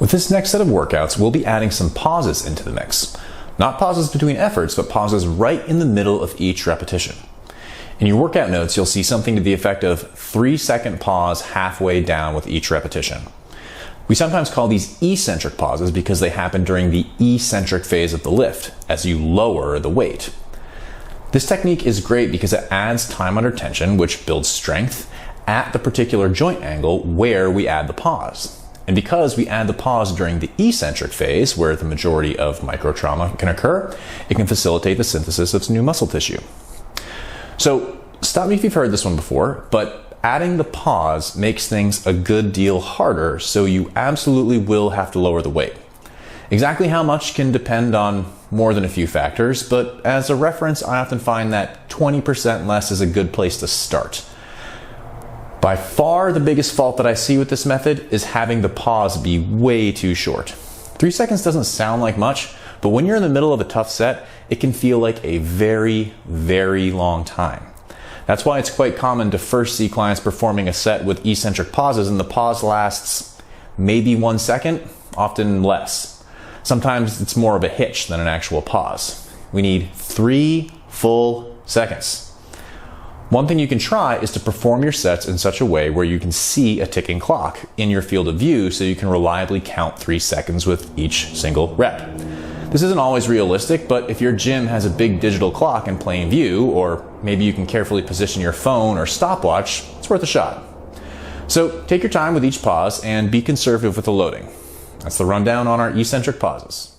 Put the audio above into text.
With this next set of workouts, we'll be adding some pauses into the mix. Not pauses between efforts, but pauses right in the middle of each repetition. In your workout notes, you'll see something to the effect of 3-second pause halfway down with each repetition. We sometimes call these eccentric pauses because they happen during the eccentric phase of the lift, as you lower the weight. This technique is great because it adds time under tension, which builds strength, at the particular joint angle where we add the pause. And because we add the pause during the eccentric phase, where the majority of microtrauma can occur, it can facilitate the synthesis of new muscle tissue. So, stop me if you've heard this one before, but adding the pause makes things a good deal harder, so you absolutely will have to lower the weight. Exactly how much can depend on more than a few factors, but as a reference, I often find that 20% less is a good place to start. By far, the biggest fault that I see with this method is having the pause be way too short. 3 seconds doesn't sound like much, but when you're in the middle of a tough set, it can feel like a very, very long time. That's why it's quite common to first see clients performing a set with eccentric pauses and the pause lasts maybe 1 second, often less. Sometimes it's more of a hitch than an actual pause. We need 3 full seconds. One thing you can try is to perform your sets in such a way where you can see a ticking clock in your field of view so you can reliably count 3 seconds with each single rep. This isn't always realistic, but if your gym has a big digital clock in plain view, or maybe you can carefully position your phone or stopwatch, it's worth a shot. So take your time with each pause and be conservative with the loading. That's the rundown on our eccentric pauses.